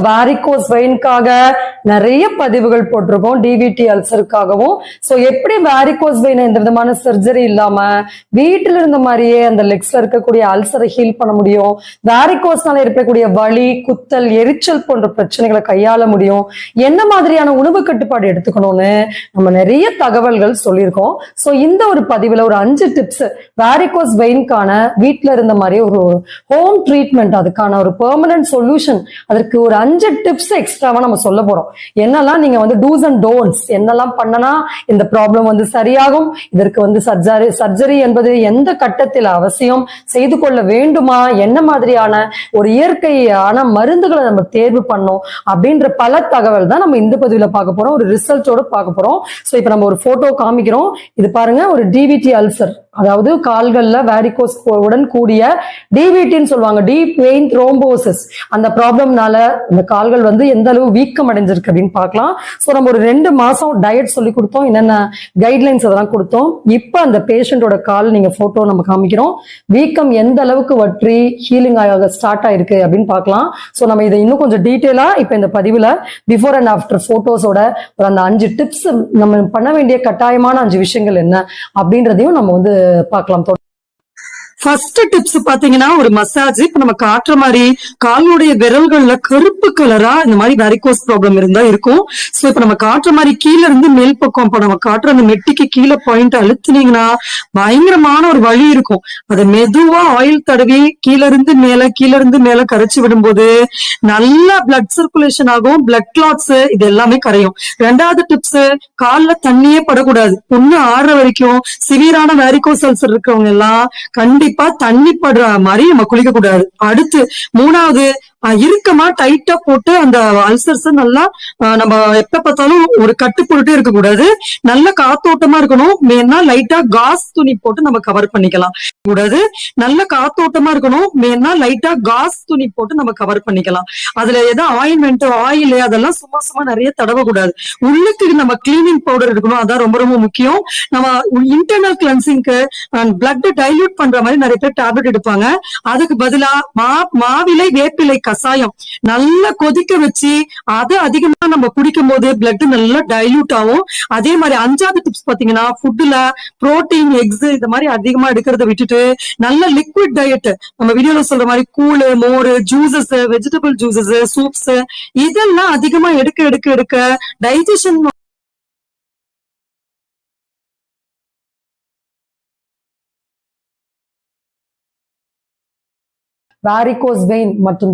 வாரிகோஸ் வெயின்காக நிறைய பதிவுகள் போட்டிருக்கோம், டிவிடி அல்சருக்காகவும். சோ எப்படி வாரிகோஸ் வெயின் எந்த விதமான சர்ஜரி இல்லாம வீட்டில் இருந்த மாதிரியே அந்த லெக்ஸ்ல இருக்கக்கூடிய அல்சரை ஹீல் பண்ண முடியும், வாரிகோஸ்னால ஏற்படக்கூடிய வலி, குத்தல், எரிச்சல் போன்ற பிரச்சனைகளை கையாள முடியும், என்ன மாதிரியான உணவு கட்டுப்பாடு எடுத்துக்கணும்னு நம்ம நிறைய தகவல்கள் சொல்லியிருக்கோம். சோ இந்த ஒரு பதிவுல ஒரு 5 டிப்ஸ் வாரிகோஸ் வெயின்கான வீட்டுல இருந்த மாதிரி ஒரு ஹோம் ட்ரீட்மெண்ட், அதுக்கான ஒரு பெர்மனன்ட் சொல்யூஷன், அதற்கு ஒரு 5 டிப்ஸ் எக்ஸ்ட்ராவா நம்ம சொல்ல போறோம். என்னெல்லாம் நீங்க டூஸ் அண்ட் டோன்ட்ஸ், என்னெல்லாம் பண்ணனா இந்த ப்ராப்ளம் சரியாகும், இதற்கு சர்ஜரி என்பது எந்த கட்டத்தில் அவசியம், செய்து கொள்ள வேண்டுமா, என்ன மாதிரியான ஒரு இயற்கையான மருந்துகளை நம்ம தேர்வு பண்ணோம் அப்படின்ற பல தகவல் தான் நம்ம இந்த பதிவுல பார்க்க போறோம், ஒரு ரிசல்ட்டோட பார்க்க போறோம். சோ இப்ப நம்ம ஒரு போட்டோ காமிக்கிறோம். இது பாருங்க, ஒரு டிவிடி அல்சர், அதாவது கால்கள்ல வாரிகோஸ் உடன் கூடிய டிவிடின்னு சொல்லுவாங்க, டீப் வெயின் த்ரோம்போசிஸ், அந்த ப்ராப்ளம்னால இந்த கால்கள் எந்த அளவு வீக்கம் அடைஞ்சிருக்கு அப்படின்னு பார்க்கலாம். சோ நம்ம ஒரு 2 மாசம் டயட் சொல்லி கொடுத்தோம், என்னென்ன கைட்லைன்ஸ் அதெல்லாம் கொடுத்தோம். இப்ப அந்த பேஷண்டோட கால் நீங்க போட்டோ நம்ம காமிக்கிறோம், வீக்கம் எந்த அளவுக்கு வற்றி ஹீலிங் ஆக ஸ்டார்ட் ஆயிருக்கு அப்படின்னு பார்க்கலாம். சோ நம்ம இதை இன்னும் கொஞ்சம் டீட்டெயிலா இப்ப இந்த பதிவுல பிஃபோர் அண்ட் ஆஃப்டர் போட்டோஸோட ஒரு அந்த 5 டிப்ஸ், நம்ம பண்ண வேண்டிய கட்டாயமான 5 விஷயங்கள் என்ன அப்படின்றதையும் நம்ம பார்க்கலாம். ஃபர்ஸ்ட் டிப்ஸ் பாத்தீங்கன்னா ஒரு மசாஜ். இப்ப நம்ம காட்டுற மாதிரி காலுடைய விரல்கள்ல கருப்பு கலரா இந்த மாதிரி வாரிகோஸ் ப்ராப்ளம் இருந்தா இருக்கும். சோ இப்ப நம்ம காட்டுற மாதிரி கீழே இருந்து மேல் பக்கம், இப்ப நம்ம காட்டுற அந்த மெட்டிக்கு கீழே பாயிண்ட் அழுத்தினீங்கன்னா பயங்கரமான ஒரு வலி இருக்கும். அதை மெதுவா ஆயில் தடவி கீழ இருந்து மேல கரைச்சு விடும்போது நல்லா பிளட் சர்க்குலேஷன் ஆகும், பிளட் கிளாட்ஸ் இது எல்லாமே கரையும். 2வது டிப்ஸ், கால்ல தண்ணியே படக்கூடாது. ஒண்ணு ஆறுற வரைக்கும் சிவியரான வாரிகோஸ் அல்சர் இருக்கவங்க எல்லாம் கண்டிப்பா தண்ணி படுற மாதிரி நம்ம குளிக்க கூடாது. அடுத்து 3வது, இறுக்கமா டைட்டா போட்டு அந்த அல்சர்ஸ் நல்லா நம்ம எப்ப பார்த்தாலும் ஒரு கட்டு போட்டுட்டே இருக்க கூடாது, நல்ல காத்தோட்டமா இருக்கணும். மேனா லைட்டா காஸ் துணி போட்டு நம்ம கவர் பண்ணிக்கலாம் கூடாது, நல்ல காத்தோட்டமா இருக்கணும். மேனா லைட்டா காஸ் துணி போட்டு நம்ம கவர் பண்ணிக்கலாம். அதுல ஏதோ ஆயின்மெண்ட், ஆயில் அதெல்லாம் சும்மா நிறைய தடவ கூடாது. உள்ளுக்கு நம்ம கிளீனிங் பவுடர் எடுக்கணும், அதான் ரொம்ப ரொம்ப முக்கியம். நம்ம இன்டர்னல் கிளென்சிங்க்கு பிளட் டைல்யூட் பண்ற மாதிரி நிறைய பேர் டேப்லெட் எடுப்பாங்க. அதுக்கு பதிலா மாவிலை வேப்பிலை கசாயம் நல்லா கொதிக்க வச்சு அது அதிகமா நம்ம குடிக்கும் போது பிளட் நல்லா டைல்யூட் ஆகும். அதே மாதிரி 5வது டிப்ஸ் பாத்தீங்கன்னா, ஃபுட்ல புரோட்டீன், எக்ஸ் இந்த மாதிரி அதிகமா எடுக்கிறத விட்டுட்டு நல்ல லிக்விட் டயட், நம்ம வீடியோல சொல்ற மாதிரி கூழ், மோர், ஜூசஸ், வெஜிடபிள் ஜூசஸ், சூப்ஸ் இதெல்லாம் அதிகமா எடுக்க டைஜஷன் வாரிகோஸ் வெயின் மற்றும்